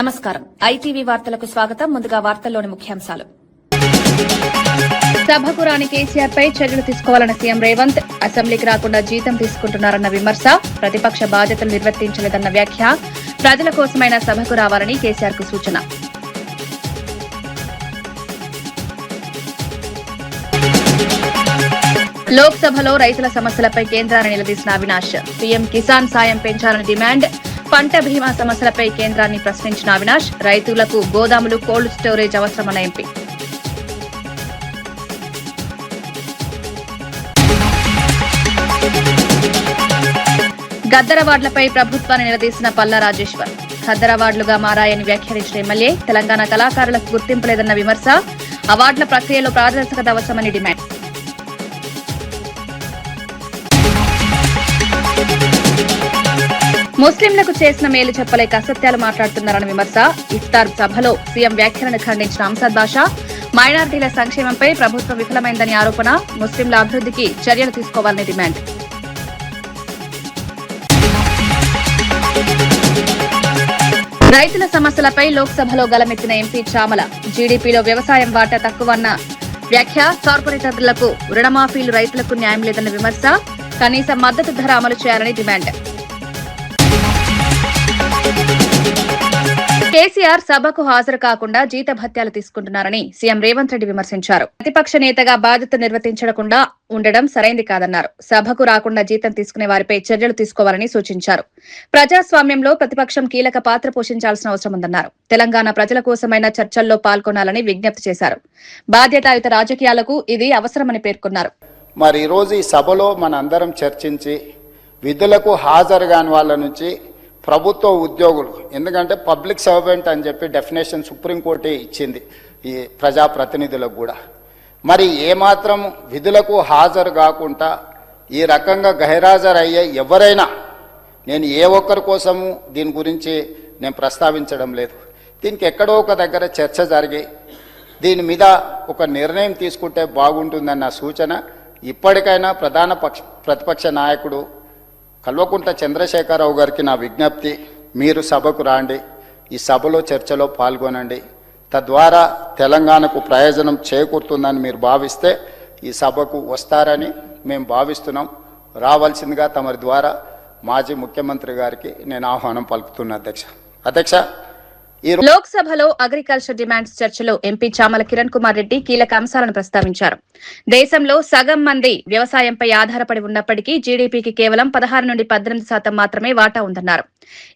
నమస్కారం ఐటీవీ వార్తలకు స్వాగతం. ముందుగా వార్తల్లోని ముఖ్యాంశాలు. సభకు రాని కేసీఆర్ పై చర్యలు తీసుకోవాలన్న సీఎం రేవంత్. అసెంబ్లీకి రాకుండా జీతం తీసుకుంటున్నారన్న విమర్శ. ప్రతిపక్ష బాధ్యతలు నిర్వర్తించలేదన్న వ్యాఖ్య. ప్రజల కోసమైన సభకు రావాలని కేసీఆర్ కు సూచన. లోక్సభలో రైతుల సమస్యలపై కేంద్రాన్ని నిలదీసిన అవినాష్. పీఎం కిసాన్ సాయం పెంచాలని డిమాండ్. పంట బీమా సమస్యలపై కేంద్రాన్ని ప్రశ్నించిన అవినాష్. రైతులకు గోదాములు, కోల్డ్ స్టోరేజ్ అవసరమన్న ఎంపీ. గద్దరవార్డులపై ప్రభుత్వాన్ని నిలదీసిన పల్లా రాజేశ్వర్. గద్దరవార్డులుగా మారాయని వ్యాఖ్యానించిన ఎమ్మెల్యే. తెలంగాణ కళాకారులకు గుర్తింపు లేదన్న విమర్శ. అవార్డుల ప్రక్రియలో పారదర్శకత అవసరమని డిమాండ్. ముస్లింలకు చేసిన మేలు చెప్పలేక అసత్యాలు మాట్లాడుతున్నారన్న విమర్శ. ఇఫ్తార్ సభలో సీఎం వ్యాఖ్యలను ఖండించిన అంసద్ బాషా. మైనారిటీల సంక్షేమంపై ప్రభుత్వం విఫలమైందని ఆరోపణ. ముస్లింల అభివృద్ధికి చర్యలు తీసుకోవాలని డిమాండ్. రైతుల సమస్యలపై లోక్సభలో గలమెత్తిన ఎంపీ చామల. జీడీపీలో వ్యవసాయం వాటా తక్కువన్న వ్యాఖ్య. కార్పొరేటర్లకు రుణమాఫీలు, రైతులకు న్యాయం లేదన్న విమర్శ. కనీస మద్దతు ధర అమలు చేయాలని డిమాండ్. కేసీఆర్ సభకు హాజరు కాకుండా జీతభత్యాలు తీసుకుంటున్నారని సీఎం రేవంత్ రెడ్డి విమర్శించారు. ప్రతిపక్ష నేతగా బాధ్యత నిర్వర్తించకుండా ఉండడం సరైంది కాదన్నారు. సభకు రాకుండా జీతం తీసుకునే వారిపై చర్యలు తీసుకోవాలని సూచించారు. ప్రజాస్వామ్యంలో ప్రతిపక్షం కీలక పాత్ర పోషించాల్సిన అవసరం ఉందన్నారు. తెలంగాణ ప్రజల కోసమైన చర్చల్లో పాల్గొనాలని విజ్ఞప్తి చేశారు. బాధ్యతాయుత రాజకీయాలకు ఇది అవసరమని పేర్కొన్నారు. మరి ఈరోజు ఈ సభలో మనందరం చర్చించి విధులకు హాజరు కాని వాళ్ళ నుంచి ప్రభుత్వ ఉద్యోగులు, ఎందుకంటే పబ్లిక్ సర్వెంట్ అని చెప్పి డెఫినేషన్ సుప్రీంకోర్టే ఇచ్చింది ఈ ప్రజాప్రతినిధులకు కూడా. మరి ఏమాత్రం విధులకు హాజరు కాకుండా ఈ రకంగా గైర్హాజరు అయ్యే ఎవరైనా, నేను ఏ ఒక్కరి కోసము దీని గురించి నేను ప్రస్తావించడం లేదు. దీనికి ఎక్కడో ఒక దగ్గర చర్చ జరిగి దీని మీద ఒక నిర్ణయం తీసుకుంటే బాగుంటుందన్న సూచన. ఇప్పటికైనా ప్రతిపక్ష నాయకుడు కల్వకుంట్ల చంద్రశేఖరరావు గారికి నా విజ్ఞప్తి, మీరు సభకు రాండి, ఈ సభలో చర్చలో పాల్గొనండి. తద్వారా తెలంగాణకు ప్రయోజనం చేకూరుతుందని మీరు భావిస్తే ఈ సభకు వస్తారని మేము భావిస్తున్నాం. రావాల్సిందిగా తమరి ద్వారా మాజీ ముఖ్యమంత్రి గారికి నేను ఆహ్వానం పలుకుతున్నా. అధ్యక్ష, లోక్సభలో అగ్రికల్చర్ డిమాండ్స్ చర్చలో ఎంపీ చామల కిరణ్ కుమార్ రెడ్డి కీలక అంశాలను ప్రస్తావించారు. దేశంలో సగం మంది వ్యవసాయంపై ఆధారపడి ఉన్నప్పటికీ జీడీపీకి కేవలం 16 నుండి 18% మాత్రమే వాటా ఉందన్నారు.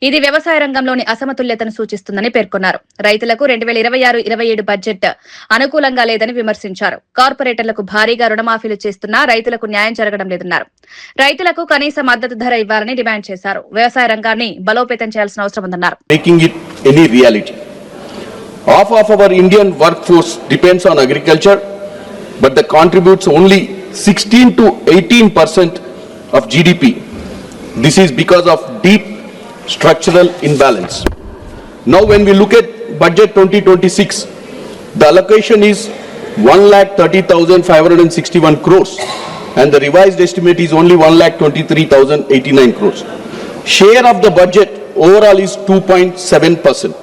ఇది వ్యవసాయ రంగంలోని అసమతుల్యతను సూచిస్తుందని పేర్కొన్నారు. రైతులకు 2026-27 బడ్జెట్ అనుకూలంగా లేదని విమర్శించారు. కార్పొరేటర్లకు భారీగా రుణమాఫీలు చేస్తున్నా రైతులకు న్యాయం జరగడం లేదన్నారు. రైతులకు కనీస మద్దతు ధర ఇవ్వాలని డిమాండ్ చేశారు. వ్యవసాయ రంగాన్ని బలోపేతం చేయాల్సిన అవసరం ఉందన్నారు. Any reality. Half of our Indian workforce depends on agriculture, but that contributes only 16 to 18% of GDP. This is because of deep structural imbalance. Now when we look at budget 2026, the allocation is 1,30,561 crores and the revised estimate is only 1,23,089 crores. Share of the budget overall is 2.7%.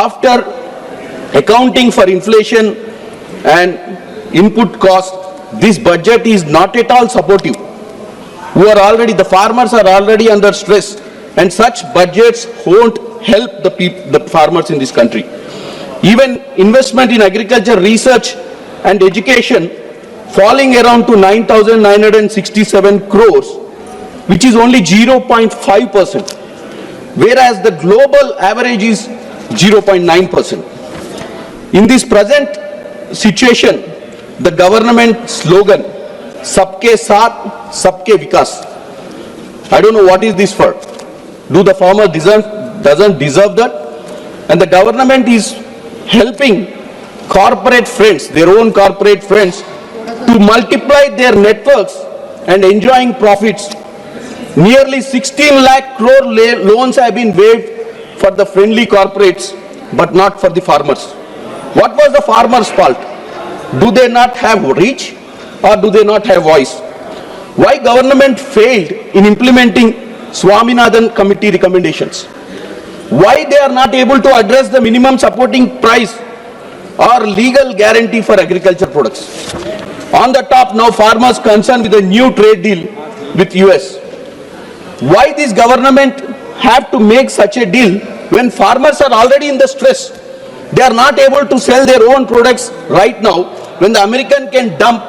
After accounting for inflation and input cost, this budget is not at all supportive. The farmers are already under stress, and such budgets won't help the farmers in this country. Even investment in agriculture, research and education falling around to 9,967 crores, which is only 0.5%. Whereas the global average is 0.9%. In this present situation, the government slogan, Sabke Saath, Sabke Vikas. I don't know what is this for. Do the farmer doesn't deserve that? And the government is helping corporate friends, their own corporate friends, to multiply their networks and enjoying profits. Nearly 16 lakh crore loans have been waived for the friendly corporates, but not for the farmers. What was the farmers' fault? Do they not have reach or do they not have voice? Why government failed in implementing Swaminathan committee recommendations? Why they are not able to address the minimum supporting price or legal guarantee for agriculture products? On the top, now farmers concerned with a new trade deal with US. Why this government have to make such a deal when farmers are already in the stress? They are not able to sell their own products right now. When the American can dump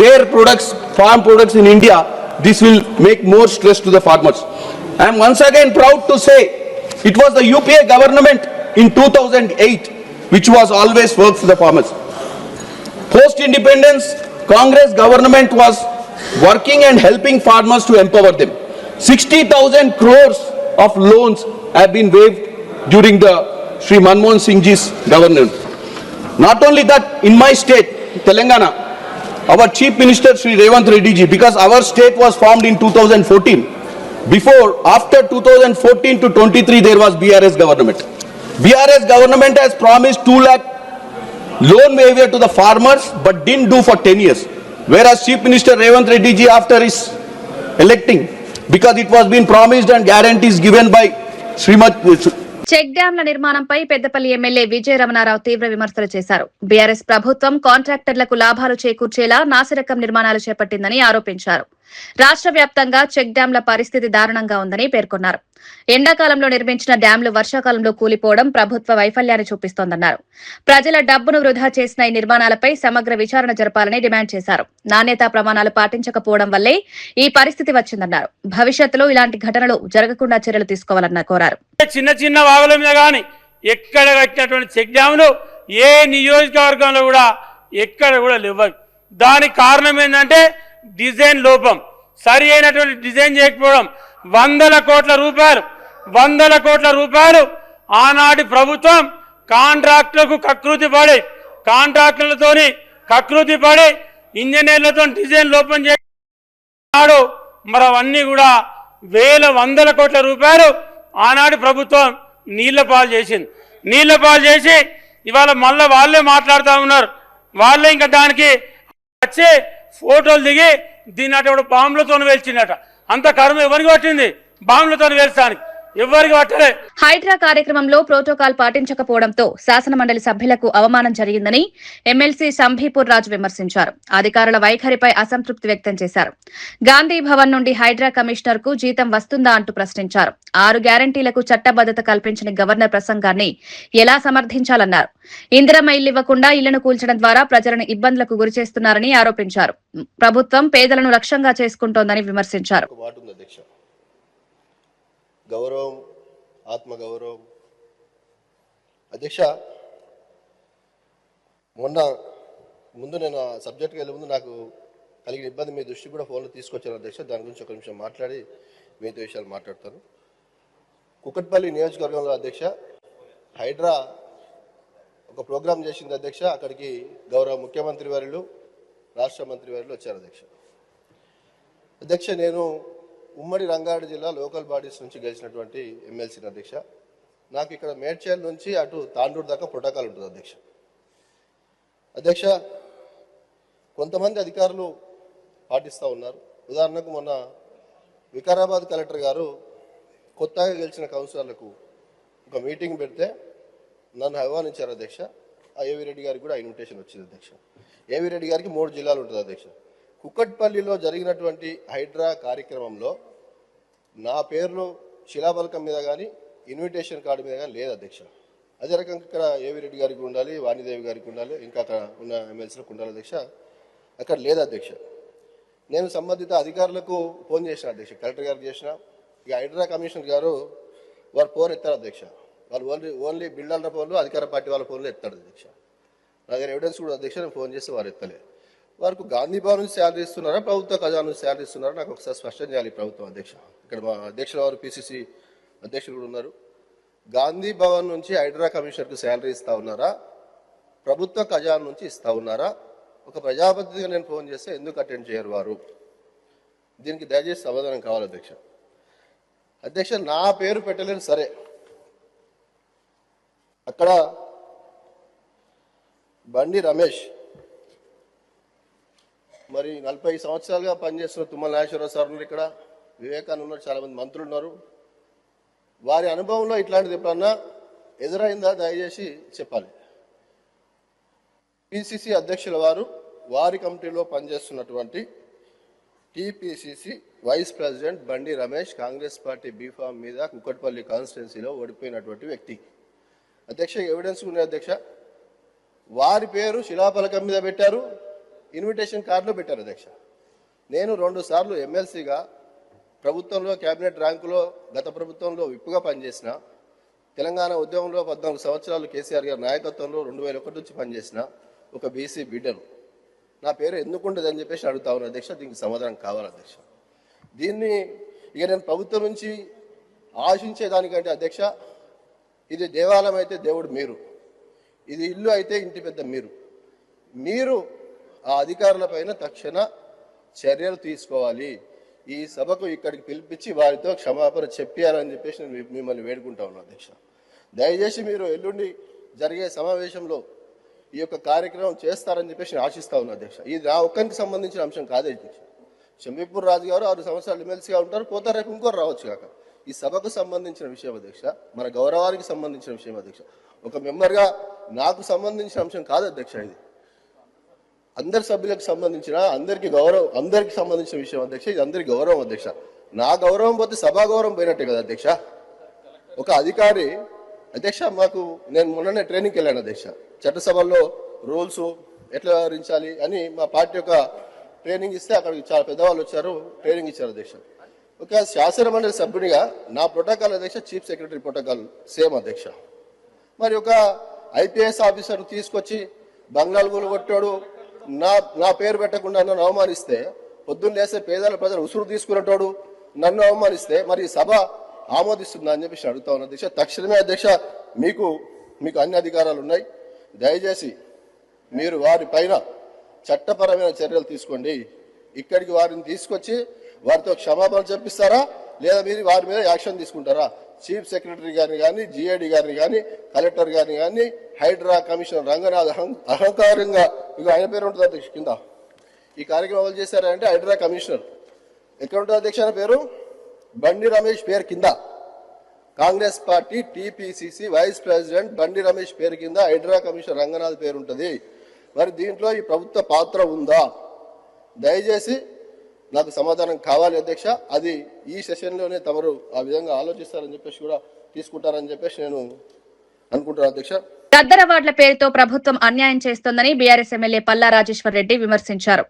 their products, farm products in India, this will make more stress to the farmers. I am once again proud to say it was the UPA government in 2008 which was always worked for the farmers. Post-independence, Congress government was working and helping farmers to empower them. 60,000 crores of loans have been waived during the Sri Manmohan Singh ji's government. Not only that, in my state, Telangana, our Chief Minister Sri Revanth Reddy ji, because our state was formed in 2014. After 2014 to 23, there was BRS government. BRS government has promised 2 lakh loan waiver to the farmers, but didn't do for 10 years. Whereas Chief Minister Revanth Reddy ji, after his electing, because it was been promised and guarantees given by Srimati. Check డ్యాంల నిర్మాణంపై Peddapalli MLA విజయ రమణారావు తీవ్ర విమర్శలు చేశారు. BRS ప్రభుత్వం కాంట్రాక్టర్లకు లాభాలు చేకూర్చేలా నాసిరకం నిర్మాణాలు చేపట్టిందని ఆరోపించారు. రాష్ట్ర వ్యాప్తంగా చెక్ డ్యాంల పరిస్థితి దారుణంగా ఉందని పేర్కొన్నారు. ఎండాకాలంలో నిర్మించిన డ్యాంలు వర్షాకాలంలో కూలిపోవడం ప్రభుత్వ వైఫల్యాన్ని చూపిస్తోందన్నారు. ప్రజల డబ్బును వృధా చేసిన ఈ నిర్మాణాలపై సమగ్ర విచారణ జరపాలని డిమాండ్ చేశారు. నాణ్యతా ప్రమాణాలు పాటించకపోవడం వల్లే ఈ పరిస్థితి వచ్చిందన్నారు. భవిష్యత్తులో ఇలాంటి ఘటనలు జరగకుండా చర్యలు తీసుకోవాలని కోరారు. చిన్న చిన్న వాగుల మీద కానీ ఎక్కడ కట్టినటువంటి చెక్ డ్యాములు ఏ నియోజకవర్గంలో కూడా ఎక్కడ కూడా లేవు. దానికి కారణం ఏంటంటే డిజైన్ లోపం, సరి అయినటువంటి డిజైన్ చేయకపోవడం. 100 కోట్ల రూపాయలు ఆనాటి ప్రభుత్వం కాంట్రాక్టులకు కకృతి పడి ఇంజనీర్లతో డిజైన్ లోపం చేశాడు. మరి అవన్నీ కూడా 100 కోట్ల రూపాయలు ఆనాటి ప్రభుత్వం నీళ్ల పాలు చేసి ఇవాళ మళ్ళీ వాళ్ళే మాట్లాడుతూ ఉన్నారు. వాళ్ళే ఇంకా దానికి వచ్చి ఫోటోలు దిగి దీన్ని అటు బాంబులతో వేల్చిందట. అంత కర్మ ఎవరికి పట్టింది? బాంబులతో వేల్చడానికి ఎవరికి పట్టలే. హైడ్రా కార్యక్రమంలో ప్రోటోకాల్ పాటించకపోవడంతో శాసనమండలి సభ్యులకు అవమానం జరిగిందని ఎమ్మెల్సీ సంభీపూర్ రాజు విమర్శించారు. అధికారుల వైఖరిపై అసంతృప్తి వ్యక్తం చేశారు. గాంధీ భవన్ నుండి హైడ్రా కమిషనర్ కు జీతం వస్తుందా అంటూ ప్రశ్నించారు. 6 గ్యారంటీలకు చట్టబద్దత కల్పించిన గవర్నర్ ప్రసంగాన్ని ఎలా సమర్థించాలన్నారు. ఇందిరమ్మ ఇల్లు ఇవ్వకుండా ఇళ్లను కూల్చడం ద్వారా ప్రజలను ఇబ్బందులకు గురిచేస్తున్నారని ఆరోపించారు. ప్రభుత్వం పేదలను లక్ష్యంగా చేసుకుంటోందని విమర్శించారు. గౌరవం, ఆత్మగౌరవం. అధ్యక్ష, ముందు నేను ఆ సబ్జెక్ట్కి వెళ్ళే ముందు నాకు కలిగిన ఇబ్బంది మీ దృష్టి కూడా ఫోన్లో తీసుకొచ్చాను అధ్యక్ష. దాని గురించి ఒక నిమిషం మాట్లాడి మీతో విషయాలు మాట్లాడతాను. కుకట్పల్లి నియోజకవర్గంలో అధ్యక్ష హైడ్రా ఒక ప్రోగ్రాం చేసింది అధ్యక్ష. అక్కడికి గౌరవ ముఖ్యమంత్రి వర్యులు, రాష్ట్ర మంత్రి వర్యులు వచ్చారు అధ్యక్ష. నేను ఉమ్మడి రంగారెడ్డి జిల్లా లోకల్ బాడీస్ నుంచి గెలిచినటువంటి ఎమ్మెల్సీని అధ్యక్ష. నాకు ఇక్కడ మేడ్చల్ నుంచి అటు తాండూరు దాకా ప్రోటోకాల్ ఉంటుంది అధ్యక్ష. కొంతమంది అధికారులు పాటిస్తూ ఉన్నారు. ఉదాహరణకు మొన్న వికారాబాద్ కలెక్టర్ గారు కొత్తగా గెలిచిన కౌన్సిలర్లకు ఒక మీటింగ్ పెడితే నన్ను ఆహ్వానించారు అధ్యక్ష. ఆ ఏవి రెడ్డి గారికి కూడా ఇన్విటేషన్ వచ్చింది అధ్యక్ష. ఏవి రెడ్డి గారికి 3 జిల్లాలు ఉంటుంది అధ్యక్ష. కుకట్పల్లిలో జరిగినటువంటి హైడ్రా కార్యక్రమంలో నా పేరులో శిలాఫలకం మీద కానీ ఇన్విటేషన్ కార్డు మీద కానీ లేదు అధ్యక్ష. అదే రకంగా ఇక్కడ ఏవి రెడ్డి గారికి ఉండాలి, వాణిదేవి గారికి ఉండాలి, ఇంకా అక్కడ ఉన్న ఎమ్మెల్సీలకు ఉండాలి అధ్యక్ష. అక్కడ లేదు అధ్యక్ష. నేను సంబంధిత అధికారులకు ఫోన్ చేసిన అధ్యక్ష, కలెక్టర్ గారికి చేసిన. ఇక హైడ్రా కమిషనర్ గారు వారు ఫోన్ ఎత్తారు అధ్యక్ష. వాళ్ళు ఓన్లీ బిల్డర్ల ఫోన్లు, అధికార పార్టీ వాళ్ళ ఫోన్లు ఎత్తాడు అధ్యక్ష. నా దగ్గర ఎవిడెన్స్ కూడా అధ్యక్ష. నేను ఫోన్ చేస్తే వారు ఎత్తలే. వారికి గాంధీ భవన్ నుంచి శాలరీ ఇస్తున్నారా, ప్రభుత్వ ఖజానా నుంచి శాలరీ ఇస్తున్నారా, నాకు ఒకసారి స్పష్టం చేయాలి ప్రభుత్వం అధ్యక్ష. ఇక్కడ మా అధ్యక్షుల వారు పిసిసి అధ్యక్షులు కూడా ఉన్నారు. గాంధీ భవన్ నుంచి హైడ్రా కమిషనర్కు శాలరీ ఇస్తా ఉన్నారా, ప్రభుత్వ ఖజానా నుంచి ఇస్తా ఉన్నారా? ఒక ప్రజాప్రతినిధిగా నేను ఫోన్ చేస్తే ఎందుకు అటెండ్ చేయరు వారు? దీనికి దయచేసి సమాధానం కావాలి అధ్యక్ష. నా పేరు పెట్టలేదు సరే, అక్కడ బండి రమేష్ మరి 40 సంవత్సరాలుగా పనిచేస్తున్న తుమ్మల నాగేశ్వరరావు సార్ ఉన్నారు, ఇక్కడ వివేకానంద ఉన్నారు, చాలామంది మంత్రులు ఉన్నారు. వారి అనుభవంలో ఇట్లాంటిది ఎప్పుడన్నా ఎదురైందా దయచేసి చెప్పాలి. పిసిసి అధ్యక్షుల వారి కమిటీలో పనిచేస్తున్నటువంటి TPCC vice president Bandi Ramesh Congress party B form మీద కుక్కట్పల్లి కాన్స్టిట్యున్సీలో ఓడిపోయినటువంటి వ్యక్తి. అధ్యక్ష ఎవిడెన్స్ ఉంది అధ్యక్ష. వారి పేరు శిలాఫలకం మీద పెట్టారు, ఇన్విటేషన్ కార్డులో పెట్టారు అధ్యక్ష. నేను 2 సార్లు ఎమ్మెల్సీగా ప్రభుత్వంలో క్యాబినెట్ ర్యాంకులో గత ప్రభుత్వంలో విప్పుగా పనిచేసిన, తెలంగాణ ఉద్యమంలో 14 సంవత్సరాలు కేసీఆర్ గారి నాయకత్వంలో 2001 నుంచి పనిచేసిన ఒక బీసీ బిడ్డను. నా పేరు ఎందుకు ఉండదు అని చెప్పేసి అడుగుతా ఉన్నా అధ్యక్ష. దీనికి సమాధానం కావాలి అధ్యక్ష. దీన్ని ఇక నేను ప్రభుత్వం నుంచి ఆశించేదానికంటే అధ్యక్ష, ఇది దేవాలయం అయితే దేవుడు మీరు, ఇది ఇల్లు అయితే ఇంటి పెద్ద మీరు ఆ అధికారులపైన తక్షణ చర్యలు తీసుకోవాలి. ఈ సభకు ఇక్కడికి పిలిపించి వారితో క్షమాపణ చెప్పారని చెప్పేసి నేను మిమ్మల్ని వేడుకుంటా ఉన్నాను అధ్యక్ష. దయచేసి మీరు ఎల్లుండి జరిగే సమావేశంలో ఈ యొక్క కార్యక్రమం చేస్తారని చెప్పేసి నేను ఆశిస్తా ఉన్నా అధ్యక్ష. ఇది నా ఒక్కరికి సంబంధించిన అంశం కాదే అధ్యక్ష. షంబీపూర్ రాజు గారు 6 సంవత్సరాలు ఎమ్మెల్సీగా ఉంటారు, పోతారు, రేపు ఇంకోరు రావచ్చు కాక. ఈ సభకు సంబంధించిన విషయం అధ్యక్ష, మన గౌరవానికి సంబంధించిన విషయం అధ్యక్ష. ఒక మెంబర్గా నాకు సంబంధించిన అంశం కాదు అధ్యక్ష. ఇది అందరి సభ్యులకు సంబంధించిన అందరికి సంబంధించిన విషయం అధ్యక్ష. ఇది అందరి గౌరవం అధ్యక్ష. నా గౌరవం పోతే సభా గౌరవం పోయినట్టే కదా అధ్యక్ష. ఒక అధికారి అధ్యక్ష, నేను మొన్ననే ట్రైనింగ్కి వెళ్ళాను అధ్యక్ష. చట్టసభల్లో రూల్స్ ఎట్లా వ్యవహరించాలి అని మా పార్టీ యొక్క ట్రైనింగ్ ఇస్తే అక్కడికి చాలా పెద్దవాళ్ళు వచ్చారు, ట్రైనింగ్ ఇచ్చారు అధ్యక్ష. ఒక శాసనమండలి సభ్యునిగా నా ప్రోటోకాల్ అధ్యక్ష చీఫ్ సెక్రటరీ ప్రోటోకాల్ సేమ్ అధ్యక్ష. మరి ఒక ఐపీఎస్ ఆఫీసర్ తీసుకొచ్చి బంగ్లాలు కూలగొట్టాడు, నా పేరు పెట్టకుండా నన్ను అవమానిస్తే, పొద్దున్న లేస్తే పేదల ప్రజలు ఉసురు తీసుకునేటోడు నన్ను అవమానిస్తే మరి సభ ఆమోదిస్తుందా అని చెప్పేసి అడుగుతా ఉన్నా అధ్యక్ష. తక్షణమే అధ్యక్ష, మీకు అన్ని అధికారాలు ఉన్నాయి. దయచేసి మీరు వారి పైన చట్టపరమైన చర్యలు తీసుకోండి. ఇక్కడికి వారిని తీసుకొచ్చి వారితో క్షమాపణ చెప్పిస్తారా, లేదా మీరు వారి మీద యాక్షన్ తీసుకుంటారా? చీఫ్ సెక్రటరీ గారిని కానీ, జిఐడి గారిని కానీ, కలెక్టర్ గారిని కానీ, హైడ్రా కమిషనర్ రంగనాథ్ అహంకారంగా ఇక ఆయన పేరు ఉంటుంది అధ్యక్ష కింద ఈ కార్యక్రమం అమలు చేశారంటే హైడ్రా కమిషనర్ ఎక్కడ ఉంటుంది అధ్యక్ష? ఆయన పేరు బండి రమేష్ పేరు కింద Congress party TPCC vice president Bandi Ramesh పేరు కింద హైడ్రా కమిషనర్ రంగనాథ్ పేరు ఉంటుంది. మరి దీంట్లో ఈ ప్రభుత్వ పాత్ర ఉందా? దయచేసి నాకు సమాధానం కావాలి అధ్యక్ష. అది ఈ సెషన్లోనే తమరు ఆ విధంగా ఆలోచిస్తారని చెప్పేసి కూడా తీసుకుంటారని చెప్పేసి నేను అనుకుంటున్నాను అధ్యక్ష. గద్దరవాడ్ల పేరుతో ప్రభుత్వం అన్యాయం చేస్తోందని బీఆర్ఎస్ ఎమ్మెల్యే పల్లా రాజేశ్వర్ రెడ్డి విమర్శించారు.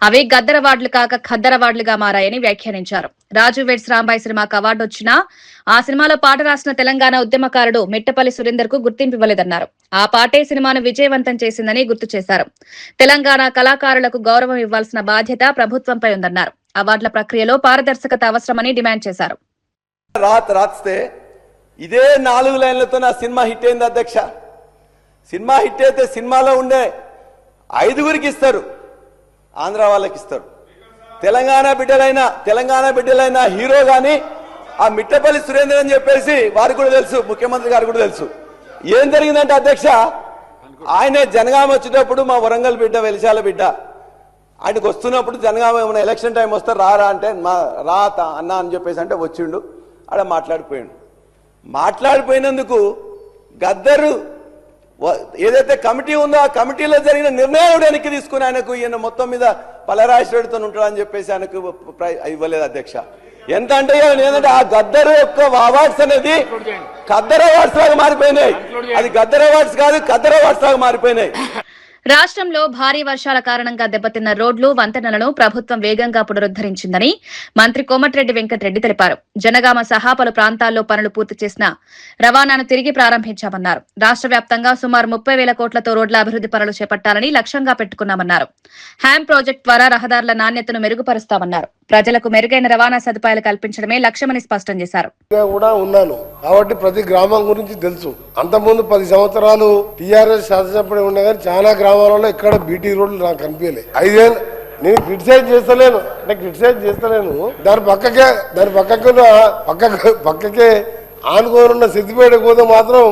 అవి గద్దరవాడ్లు కాక ఖద్దరవాడ్లుగా మారాయని వ్యాఖ్యానించారు. రాజు వెడ్స్ రాంబాయి సినిమాకు అవార్డు వచ్చినా ఆ సినిమాలో పాట రాసిన తెలంగాణ ఉద్యమకారుడు మిట్టపల్లి సురేందర్ కు గుర్తింపు ఇవ్వలేదన్నారు. ఆ పాటే సినిమాను విజయవంతం చేసిందని గుర్తు చేశారు. తెలంగాణ కళాకారులకు గౌరవం ఇవ్వాల్సిన బాధ్యత ప్రభుత్వంపై ఉందన్నారు. అవార్డుల ప్రక్రియలో పారదర్శకత అవసరమని డిమాండ్ చేశారు. రాస్తే ఇదే 4 లైన్లతో నా సినిమా హిట్ అయింది అధ్యక్ష. సినిమా హిట్ అయితే సినిమాలో ఉండే 5గురికి ఇస్తారు, ఆంధ్ర వాళ్ళకి ఇస్తారు. తెలంగాణ బిడ్డలైన హీరో గాని ఆ మిట్టపల్లి సురేందర్ అని చెప్పేసి వారికి కూడా తెలుసు, ముఖ్యమంత్రి గారికి కూడా తెలుసు. ఏం జరిగిందంటే అధ్యక్ష, ఆయనే జనగామ వచ్చేటప్పుడు మా వరంగల్ బిడ్డ, వెలిశాల బిడ్డ, ఆయనకు వస్తున్నప్పుడు జనగామ ఏమైనా ఎలక్షన్ టైం వస్తే రారా అంటే రా అన్నా అని చెప్పేసి అంటే వచ్చిండు. ఆడ మాట్లాడిపోయినందుకు గద్దరు ఏదైతే కమిటీ ఉందో ఆ కమిటీలో జరిగిన నిర్ణయాలు వెనక్కి తీసుకుని ఆయనకు ఈయన మొత్తం మీద పలరాశ్వడితో ఉంటాడని చెప్పేసి ఆయనకు ఇవ్వలేదు అధ్యక్ష. ఎంత అంటే ఏంటంటే ఆ గద్దరు యొక్క అవార్డ్స్ అనేది ఖద్దర్ అవార్డ్స్ లాగా మారిపోయినాయి. అది గద్దర్ అవార్డ్స్ కాదు, ఖద్దర్ అవార్డ్స్ లాగా మారిపోయినాయి. రాష్ట్రంలో భారీ వర్షాల కారణంగా దెబ్బతిన్న రోడ్లు, వంతెనలను ప్రభుత్వం వేగంగా పునరుద్దరించిందని మంత్రి కోమటిరెడ్డి వెంకటరెడ్డి తెలిపారు. జనగామ సహా పలు ప్రాంతాల్లో పనులు పూర్తి చేసిన రవాణాను తిరిగి ప్రారంభించామన్నారు. రాష్ట్ర వ్యాప్తంగా సుమారు 30,000 కోట్లతో రోడ్ల అభివృద్ది పనులు చేపట్టాలని లక్ష్యంగా పెట్టుకున్నామన్నారు. హ్యామ్ ప్రాజెక్టు ద్వారా రహదారుల నాణ్యతను మెరుగుపరుస్తామన్నారు. ప్రజలకు మెరుగైన రవాణా సదుపాయాలు కల్పించడమే లక్ష్యమని స్పష్టం చేశారు. కాబట్టి ప్రతి గ్రామం గురించి తెలుసు. అంతకుముందు 10 సంవత్సరాలు టీఆర్ఎస్ శాసనసభ్యుడు ఉన్నా కానీ చాలా గ్రామాలలో ఇక్కడ బీటీ రోడ్లు నాకు కనిపించలే. 5 ఏళ్ళు నేను క్రిటిసైజ్ చేస్తలేను. దాని పక్కకే ఆనుకోనున్న సిద్దిపేట పోతే మాత్రం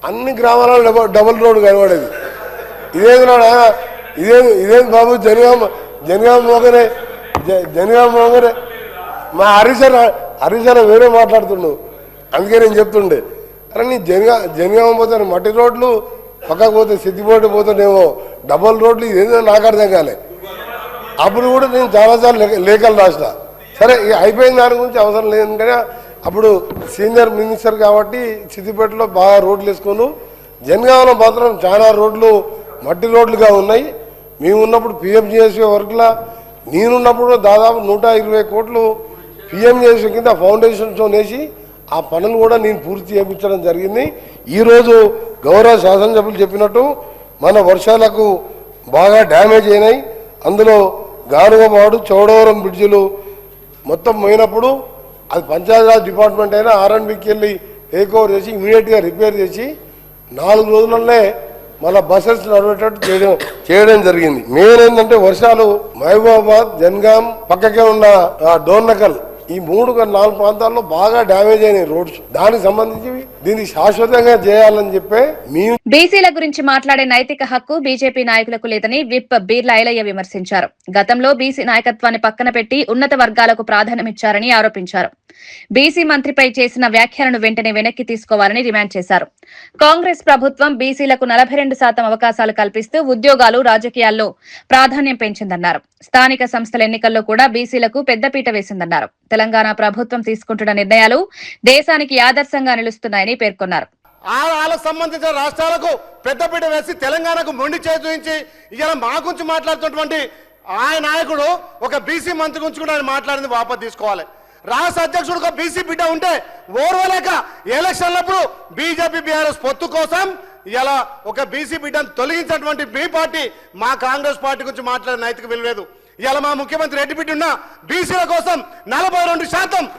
అన్ని గ్రామాలలో డబుల్ రోడ్డు కనబడేది. ఇదేం బాబు జనగామ మోగనే మా హరీశన వేరే మాట్లాడుతున్నావు. అందుకే నేను చెప్తుండే, అరే నీ జనగామ పోతే మట్టి రోడ్లు, పక్కకు పోతే సిద్దిపేట పోతేనేమో డబల్ రోడ్లు, ఇదేదో నాకు అర్థం కాలే. అప్పుడు కూడా నేను చాలాసార్లు లేఖలు రాసిన. సరే ఇక అయిపోయిన దాని గురించి అవసరం లేదు కానీ అప్పుడు సీనియర్ మినిస్టర్ కాబట్టి సిద్దిపేటలో బాగా రోడ్లు వేసుకుని, జనగామలో మాత్రం చాలా రోడ్లు మట్టి రోడ్లుగా ఉన్నాయి. మేము ఉన్నప్పుడు పిఎంజిఎస్ఏ వర్క్లా నేనున్నప్పుడు దాదాపు 120 కోట్లు పిఎంజిఎస్ఏ కింద ఫౌండేషన్తో వేసి ఆ పనులు కూడా నేను పూర్తి చేయించడం జరిగింది. ఈరోజు గౌరవ శాసనసభ్యులు చెప్పినట్టు మన వర్షాలకు బాగా డ్యామేజ్ అయినాయి. అందులో గానుగపాడు చౌడవరం బ్రిడ్జిలు మొత్తం పోయినప్పుడు అది పంచాయతీరాజ్ డిపార్ట్మెంట్ అయినా ఆర్ఎండ్బికి వెళ్ళి టేక్ ఓవర్ చేసి ఇమీడియట్గా రిపేర్ చేసి 4 రోజులనే మళ్ళీ బస్సెస్ నడిపేటట్టు చేయడం జరిగింది. మెయిన్ ఏంటంటే వర్షాలు మహబూబాబాద్, జనగాం, పక్కకే ఉన్న డోర్నకల్, ఈ 3-4 ప్రాంతాల్లో బాగా డ్యామేజ్ అయినాయి రోడ్స్. దానికి సంబంధించి దీన్ని శాశ్వతంగా చేయాలని చెప్పే బీసీల గురించి మాట్లాడే నైతిక హక్కు బీజేపీ నాయకులకు లేదని విప్ బీర్లా ఐలయ్య విమర్శించారు. గతంలో బీసీ నాయకత్వాన్ని పక్కన పెట్టి ఉన్నత వర్గాలకు ప్రాధాన్యమిచ్చారని ఆరోపించారు. బీసీ మంత్రిపై చేసిన వ్యాఖ్యలను వెంటనే వెనక్కి తీసుకోవాలని డిమాండ్ చేశారు. కాంగ్రెస్ ప్రభుత్వం బీసీలకు 42% అవకాశాలు కల్పిస్తూ ఉద్యోగాలు, రాజకీయాల్లో ప్రాధాన్యం పెంచిందన్నారు. స్థానిక సంస్థల ఎన్నికల్లో కూడా బీసీలకు పెద్దపీట వేసిందన్నారు. తెలంగాణ ప్రభుత్వం తీసుకుంటున్న నిర్ణయాలు దేశానికి ఆదర్శంగా నిలుస్తున్నాయని పేర్కొన్నారు. వాళ్ళకు సంబంధించిన రాష్ట్రాలకు పెద్దపీట వేసి తెలంగాణకు మొండి చేయి చూపించి ఇలా మా గురించి మాట్లాడుతున్నటువంటి ఆ నాయకుడు ఒక బీసీ మంత్రి గురించి కూడా ఆయన మాట్లాడింది వాపసు తీసుకోవాలి. రాష్ట్ర అధ్యక్షుడు ఒక బీసీ బిడ్డ ఉంటే ఓర్వలేక ఎలక్షన్లప్పుడు బీజేపీ బీఆర్ఎస్ పొత్తు కోసం ఇలా ఒక బీసీ బిడ్డను తొలగించినటువంటి మీ పార్టీ మా కాంగ్రెస్ పార్టీ గురించి మాట్లాడే నైతిక విలువ లేదు. ఇలా మా ముఖ్యమంత్రి రెడ్డి బిడ్డ ఉన్న బీసీల కోసం 42%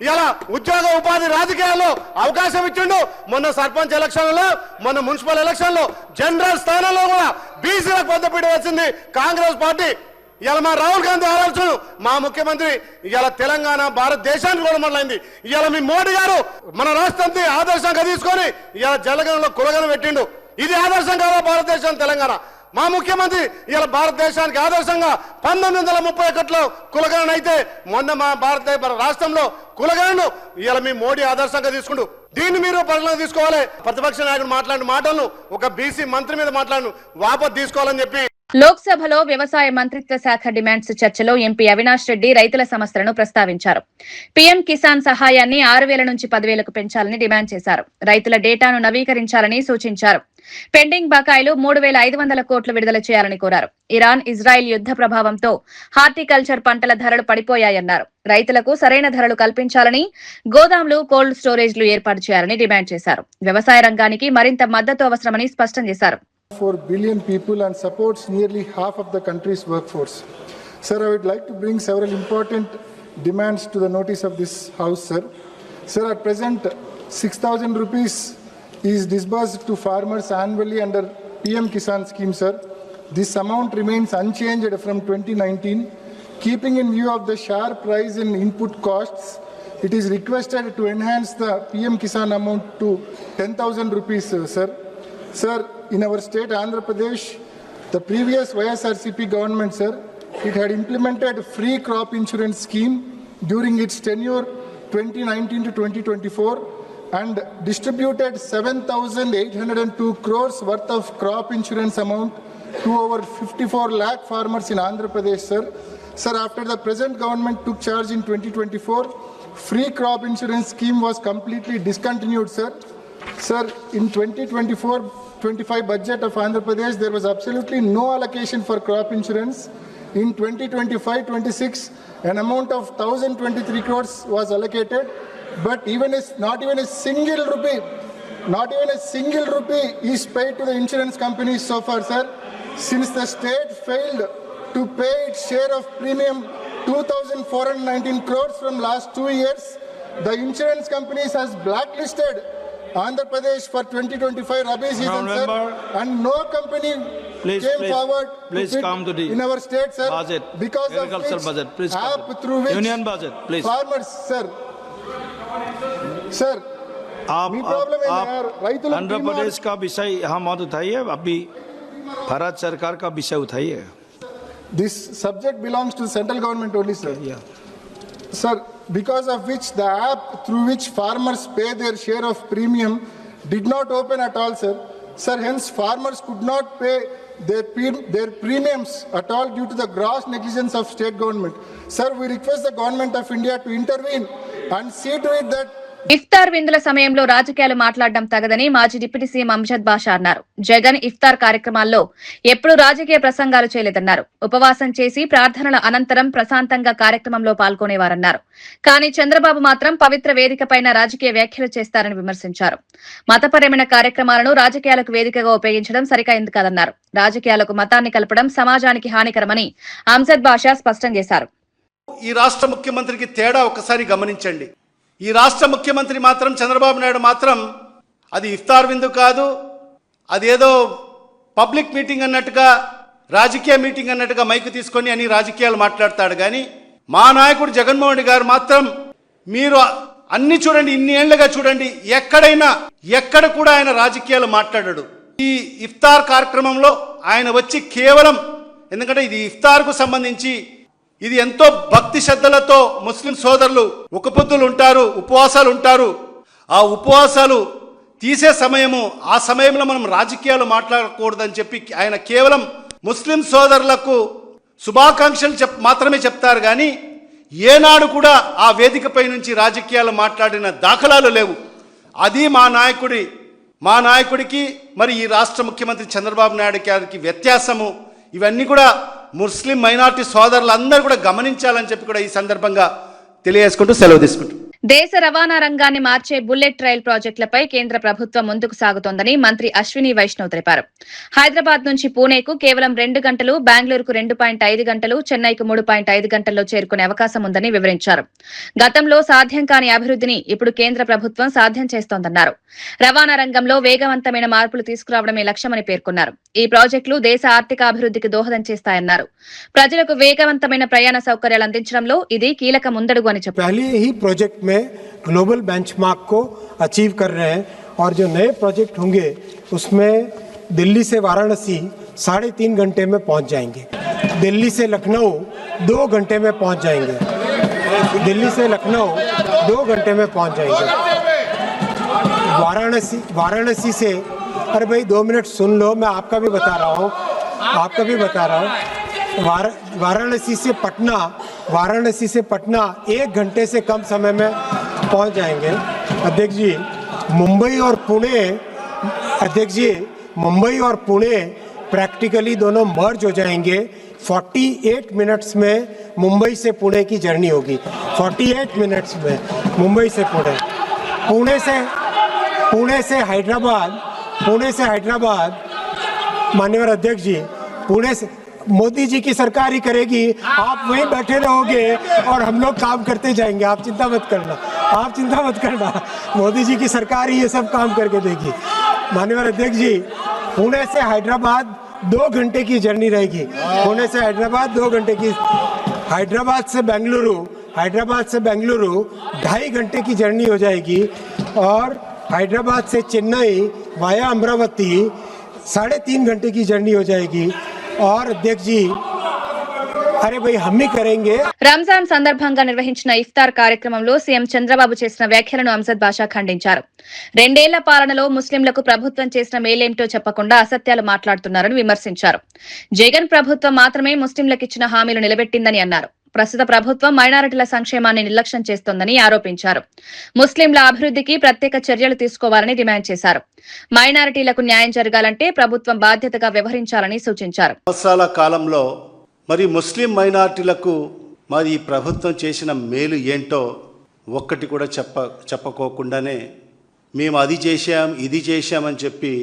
ఇలా ఉద్యోగ, ఉపాధి, రాజకీయాల్లో అవకాశం ఇచ్చిండు. మొన్న సర్పంచ్ ఎలక్షన్లో, మొన్న మున్సిపల్ ఎలక్షన్లో జనరల్ స్థానంలో కూడా బీసీలకు పెద్దపీట వేసింది కాంగ్రెస్ పార్టీ. ఇలా మా రాహుల్ గాంధీ ఆలోచన మా ముఖ్యమంత్రి ఇలా తెలంగాణ భారతదేశానికి కూడా మొదలైంది. ఇలా మీ మోడీ గారు మన రాష్ట్రాన్ని ఆదర్శంగా తీసుకొని ఇలా జలగణలో కులగన పెట్టిండు. ఇది ఆదర్శం కాదా భారతదేశం తెలంగాణ? మా ముఖ్యమంత్రి ఇలా భారతదేశానికి ఆదర్శంగా 1931లో కులగణన అయితే మొన్న మా భారతదేశ రాష్ట్రంలో కులగణను ఇలా మీ మోడీ ఆదర్శంగా తీసుకుంటూ దీన్ని మీరు పరిగణలోకి తీసుకోవాలి. ప్రతిపక్ష నాయకుడు మాట్లాడిన మాటలను ఒక బీసీ మంత్రి మీద మాట్లాడిన వాపసు తీసుకోవాలని చెప్పి లోక్సభలో వ్యవసాయ మంత్రిత్వ శాఖ డిమాండ్స్ చర్చలో ఎంపీ అవినాష్ రెడ్డి రైతుల సమస్యలను ప్రస్తావించారు. పీఎం కిసాన్ సహాయాన్ని 6,000 నుంచి 10,000కు పెంచాలని డిమాండ్ చేశారు. రైతుల డేటాను నవీకరించాలని సూచించారు. పెండింగ్ బకాయిలు 3,500 కోట్లు విడుదల చేయాలని కోరారు. ఇరాన్, ఇజ్రాయెల్ యుద్ధ ప్రభావంతో హార్టికల్చర్ పంటల ధరలు పడిపోయాయన్నారు. రైతులకు సరైన ధరలు కల్పించాలని, గోదాంలు, కోల్డ్ స్టోరేజ్లు ఏర్పాటు చేయాలని డిమాండ్ చేశారు. వ్యవసాయ రంగానికి మరింత మద్దతు అవసరమని స్పష్టం చేశారు. 4 billion people and supports nearly half of the country's workforce. Sir, I would like to bring several important demands to the notice of this House, sir. Sir, at present, 6,000 rupees is disbursed to farmers annually under PM Kisan scheme, sir. This amount remains unchanged from 2019. Keeping in view of the sharp rise in input costs, it is requested to enhance the PM Kisan amount to 10,000 rupees, sir. Sir, in our state, Andhra Pradesh, the previous YSRCP government, sir, it had implemented free crop insurance scheme during its tenure 2019 to 2024 and distributed 7,802 crores worth of crop insurance amount to over 54 lakh farmers in Andhra Pradesh, sir. Sir, after the present government took charge in 2024, free crop insurance scheme was completely discontinued, sir. Sir, in 2024-25 budget of Andhra Pradesh, there was absolutely no allocation for crop insurance. In 2025-26, an amount of 1,023 crores was allocated, but not even a single rupee is paid to the insurance companies so far, sir. Since the state failed to pay its share of premium 2,419 crores from last 2 years, the insurance companies has blacklisted Andhra Pradesh for 2025 Rabi season, sir, and no company came forward to come to the in our state, sir, budget, because of agriculture which budget, please app through which union budget, please. Farmers, sir, me problem है यार, రైతులు आंध्र प्रदेश का विषय यहाँ मत उठाइए, अभी भारत सरकार का विषय उठाइए. This subject belongs to the central government only, sir. Yeah. Sir, because of which the app through which farmers pay their share of premium did not open at all, sir. Sir, hence farmers could not pay their premiums at all due to the gross negligence of state government. Sir, we request the government of India to intervene and see to it that ఇఫ్తార్ విందుల సమయంలో రాజకీయాలు మాట్లాడడం తగదని మాజీ deputy CM Amjad బాషా అన్నారు. జగన్ ఇఫ్తార్ కార్యక్రమాల్లో ఎప్పుడూ రాజకీయ ప్రసంగాలు చేయలేదన్నారు. ఉపవాసం చేసి ప్రార్థనల అనంతరం ప్రశాంతంగా కార్యక్రమంలో పాల్గొనేవారన్నారు. కానీ చంద్రబాబు మాత్రం పవిత్ర వేదికపైన రాజకీయ వ్యాఖ్యలు చేస్తారని విమర్శించారు. మతపరమైన కార్యక్రమాలను రాజకీయాలకు వేదికగా ఉపయోగించడం సరికాయింది కాదన్నారు. రాజకీయాలకు మతాన్ని కలపడం సమాజానికి హానికరమని అంజద్ బాషా స్పష్టం చేశారు. ఈ రాష్ట్ర ముఖ్యమంత్రికి తేడా ఒకసారి గమనించండి. ఈ రాష్ట్ర ముఖ్యమంత్రి మాత్రం చంద్రబాబు నాయుడు మాత్రం అది ఇఫ్తార్ విందు కాదు, అదేదో పబ్లిక్ మీటింగ్ అన్నట్టుగా రాజకీయ మీటింగ్ అన్నట్టుగా మైకు తీసుకొని అని రాజకీయాలు మాట్లాడతాడు. కానీ మా నాయకుడు జగన్మోహన్ రెడ్డి గారు మాత్రం మీరు అన్ని చూడండి, ఇన్ని ఏళ్లుగా చూడండి, ఎక్కడ కూడా ఆయన రాజకీయాలు మాట్లాడాడు. ఈ ఇఫ్తార్ కార్యక్రమంలో ఆయన వచ్చి కేవలం, ఎందుకంటే ఇది ఇఫ్తార్కు సంబంధించి ఇది ఎంతో భక్తి శ్రద్ధలతో ముస్లిం సోదరులు ఒక్కపొద్దులు ఉంటారు, ఉపవాసాలు ఉంటారు. ఆ ఉపవాసాలు తీసే సమయము, ఆ సమయంలో మనం రాజకీయాలు మాట్లాడకూడదని చెప్పి ఆయన కేవలం ముస్లిం సోదరులకు శుభాకాంక్షలు మాత్రమే చెప్తారు. కానీ ఏనాడు కూడా ఆ వేదికపై నుంచి రాజకీయాలు మాట్లాడిన దాఖలాలు లేవు. అది మా నాయకుడికి మరి ఈ రాష్ట్ర ముఖ్యమంత్రి చంద్రబాబు నాయుడు గారికి వ్యత్యాసము. ఇవన్నీ కూడా ముస్లిం మైనార్టీ సోదరులందరూ కూడా గమనించాలని చెప్పి కూడా ఈ సందర్భంగా తెలియజేసుకుంటూ సెలవు తీసుకుంటూ దేశ రవాణా రంగాన్ని మార్చే బుల్లెట్ రైల్ ప్రాజెక్టులపై కేంద్ర ప్రభుత్వం ముందుకు సాగుతోందని మంత్రి అశ్విని వైష్ణవ్ తెలిపారు. హైదరాబాద్ నుంచి పూణేకు కేవలం 2 గంటలు, బెంగళూరుకు 2.5 గంటలు, చెన్నైకు 3.5 గంటల్లో చేరుకునే అవకాశం ఉందని వివరించారు. గతంలో సాధ్యం కాని అభివృద్ధిని ఇప్పుడు కేంద్ర ప్రభుత్వం సాధ్యం చేస్తోందన్నారు. రవాణా రంగంలో వేగవంతమైన మార్పులు తీసుకురావడమే లక్ష్యమని పేర్కొన్నారు. ఈ ప్రాజెక్టులు దేశ ఆర్థిక అభివృద్ధికి దోహదం చేస్తాయన్నారు. ప్రజలకు వేగవంతమైన ప్రయాణ సౌకర్యాలు అందించడంలో ఇది కీలక ముందడుగు అని చెప్పారు. ग्लोबल बेंचमार्क को अचीव कर रहे हैं और जो नए प्रोजेक्ट होंगे उसमें दिल्ली से वाराणसी 3.5 घंटे में पहुंच जाएंगे, दिल्ली से लखनऊ 2 घंटे में पहुंच जाएंगे, दिल्ली से लखनऊ 2 घंटे में पहुंच जाएंगे, वाराणसी से, अरे भाई 2 मिनट सुन लो, मैं आपका भी बता रहा हूँ, वाराणसी से पटना 1 घंटे से कम समय में पहुंच जाएंगे. अध्यक्ष जी, मुंबई और पुणे प्रैक्टिकली दोनों मर्ज हो जाएंगे. 48 मिनट्स में मुंबई से पुणे की जर्नी होगी. 48 मिनट्स में मुंबई से पुणे से हैदराबाद माननीय अध्यक्ष जी, पुणे से मोदी जी की सरकार ही करेगी. आप वहीं बैठे रहोगे और हम लोग काम करते जाएंगे. आप चिंता मत करना, मोदी जी की सरकार ही ये सब काम करके देगी. माननीय अध्यक्ष जी, पुणे से हैदराबाद 2 घंटे की जर्नी रहेगी. पुणे से हैदराबाद 2 घंटे की, हैदराबाद से बेंगलुरु 2.5 घंटे की जर्नी हो जाएगी. और हैदराबाद से चेन्नई वाया अमरावती 3.5 घंटे की जर्नी हो जाएगी. और अध्यक्ष जी, अरे भाई हम ही करेंगे. రంజాన్ సందర్భంగా నిర్వహించిన ఇఫ్తార్ కార్యక్రమంలో సీఎం చంద్రబాబు చేసిన వ్యాఖ్యలను అంజద్ బాషా ఖండించారు. 2 ఏళ్ల పాలనలో ముస్లింలకు ప్రభుత్వం చేసిన మేలేంటో చెప్పకుండా అసత్యాలు మాట్లాడుతున్నారని విమర్శించారు. జగన్ ప్రభుత్వం మాత్రమే ముస్లింలకు ఇచ్చిన హామీలు నిలబెట్టిందని అన్నారు. ప్రస్తుత ప్రభుత్వం మైనారిటీల సంక్షేమాన్ని నిర్లక్ష్యం చేస్తోందని ఆరోపించారు. ముస్లింల అభివృద్ధికి ప్రత్యేక చర్యలు తీసుకోవాలని డిమాండ్ చేశారు. మైనారిటీలకు న్యాయం జరగాలంటే ప్రభుత్వం బాధ్యతగా వ్యవహరించాలని సూచించారు. సంవత్సరాల కాలంలో మరి ముస్లిం మైనారిటీలకు మరి ఈ ప్రభుత్వం చేసిన మేలు ఏంటో ఒక్కటి కూడా చెప్పకోకుండానే మేము అది చేశాం ఇది చేశామని చెప్పి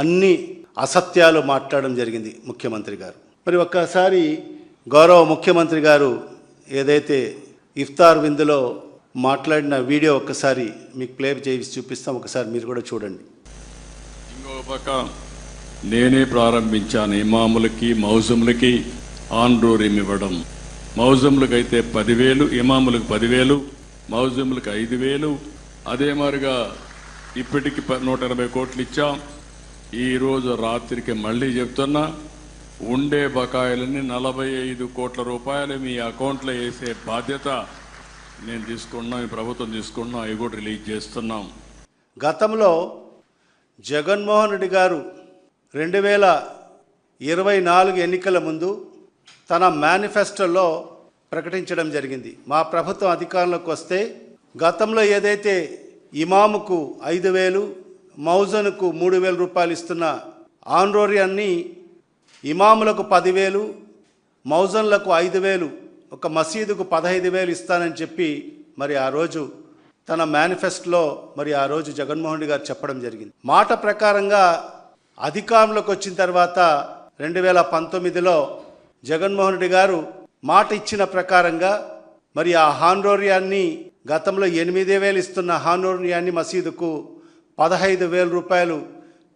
అన్ని అసత్యాలు మాట్లాడడం జరిగింది ముఖ్యమంత్రి గారు. మరి ఒక్కసారి గౌరవ ముఖ్యమంత్రి గారు ఏదైతే ఇఫ్తార్ విందులో మాట్లాడిన వీడియో ఒక్కసారి మీకు ప్లే చేసి చూపిస్తాం, ఒకసారి మీరు కూడా చూడండి. ఇంకో పక్క నేనే ప్రారంభించాను ఇమాములకి మౌజుములకి ఆన్ రూమ్ ఇవ్వడం. మౌజుములకు అయితే 10,000, ఇమాములకు 10,000, మౌజుములకు 5,000. అదే మాదిరిగా ఇప్పటికి 180 కోట్లు ఇచ్చాం. ఈరోజు రాత్రికి మళ్ళీ చెప్తున్నా, ఉండే బకాయిలని 45 కోట్ల రూపాయలు మీ అకౌంట్లో వేసే బాధ్యత నేను తీసుకున్నాం, ఈ ప్రభుత్వం తీసుకున్నాం, అవి కూడా రిలీజ్ చేస్తున్నాం. గతంలో జగన్మోహన్ రెడ్డి గారు 2024 ఎన్నికల ముందు తన మేనిఫెస్టోలో ప్రకటించడం జరిగింది. మా ప్రభుత్వం అధికారంలోకి వస్తే గతంలో ఏదైతే ఇమాముకు 5,000, మౌజన్కు 3,000 రూపాయలు ఇస్తున్న ఆన్రోరియాన్ని ఇమాములకు 10,000, మౌజన్లకు 5,000, ఒక మసీదుకు 15,000 ఇస్తానని చెప్పి మరి ఆ రోజు తన మేనిఫెస్టోలో మరి ఆ రోజు జగన్మోహన్ రెడ్డి గారు చెప్పడం జరిగింది. మాట ప్రకారంగా అధికారంలోకి వచ్చిన తర్వాత 2019లో జగన్మోహన్ రెడ్డి గారు మాట ఇచ్చిన ప్రకారంగా మరి ఆ హాన్రోరియాన్ని గతంలో 8,000 ఇస్తున్న హాన్రోరియాన్ని మసీదుకు 15,000 రూపాయలు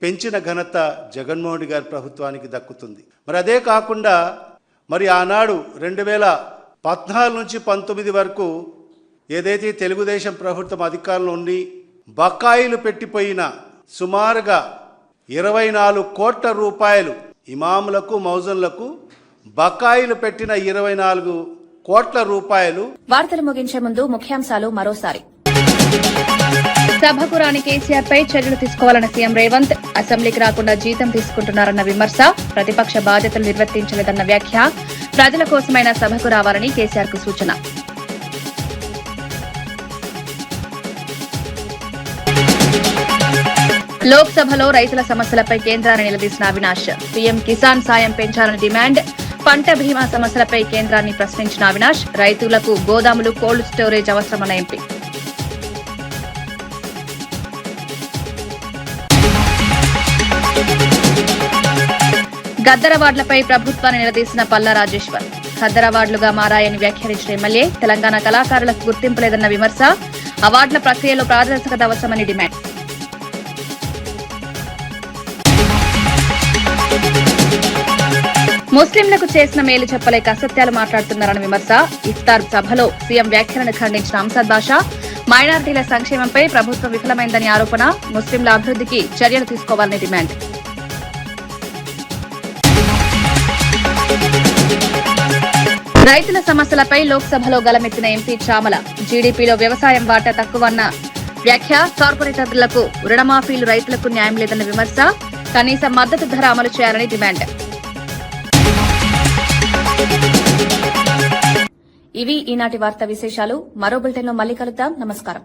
పెంచిన ఘనత జగన్మోహన్ రెడ్డి గారి ప్రభుత్వానికి దక్కుతుంది. మరి అదే కాకుండా మరి ఆనాడు 2014 నుంచి 19 వరకు ఏదైతే తెలుగుదేశం ప్రభుత్వం అధికారంలో ఉండి బకాయిలు పెట్టిపోయిన సుమారుగా 24 కోట్ల రూపాయలు ఇమాములకు మౌజన్లకు బకాయిలు పెట్టిన 24 కోట్ల రూపాయలు. వార్తలు ముగించే ముందు ముఖ్యాంశాలు మరోసారి. సభకు రాని కేసీఆర్ పై చర్యలు తీసుకోవాలన్న సీఎం రేవంత్. అసెంబ్లీకి రాకుండా జీతం తీసుకుంటున్నారన్న విమర్శ. ప్రతిపక్ష బాధ్యతలు నిర్వర్తించలేదన్న వ్యాఖ్య. ప్రజల కోసమైన సభకు రావాలని కేసీఆర్ కు సూచన. లోక్సభలో రైతుల సమస్యలపై కేంద్రాన్ని నిలదీసిన అవినాష్. పీఎం కిసాన్ సాయం పెంచాలని డిమాండ్. పంట బీమా సమస్యలపై కేంద్రాన్ని ప్రశ్నించిన అవినాష్. రైతులకు గోదాములు, కోల్డ్ స్టోరేజ్ అవసరమన్న ఎంపీ. గద్దరవార్డులపై ప్రభుత్వాన్ని నిలదీసిన పల్లా రాజేశ్వర్. ఖద్దరవార్డులుగా మారాయని వ్యాఖ్యానించిన ఎమ్మెల్యే. తెలంగాణ కళాకారులకు గుర్తింపు లేదన్న విమర్శ. అవార్డుల ప్రక్రియలో పారదర్శకత అవసరమని డిమాండ్. ముస్లింలకు చేసిన మేలు చెప్పలేక అసత్యాలు మాట్లాడుతున్నారన్న విమర్శ. ఇఫ్తార్ సభలో సీఎం వ్యాఖ్యలను ఖండించిన అంసద్ బాషా. మైనారిటీల సంక్షేమంపై ప్రభుత్వం విఫలమైందని ఆరోపణ. ముస్లింల అభివృద్ధికి చర్యలు తీసుకోవాలని డిమాండ్. రైతుల సమస్యలపై లోక్సభలో గలమెత్తిన ఎంపీ చామల. జీడీపీలో వ్యవసాయం వాటా తక్కువన్న వ్యాఖ్య. కార్పొరేటర్లకు రుణమాఫీలు, రైతులకు న్యాయం లేదన్న విమర్శ. కనీస మద్దతు ధర అమలు చేయాలని డిమాండ్. ఇవి ఈనాటి వార్తా విశేషాలు. మరో బులెటిన్లో మళ్లీ కలుద్దాం. నమస్కారం.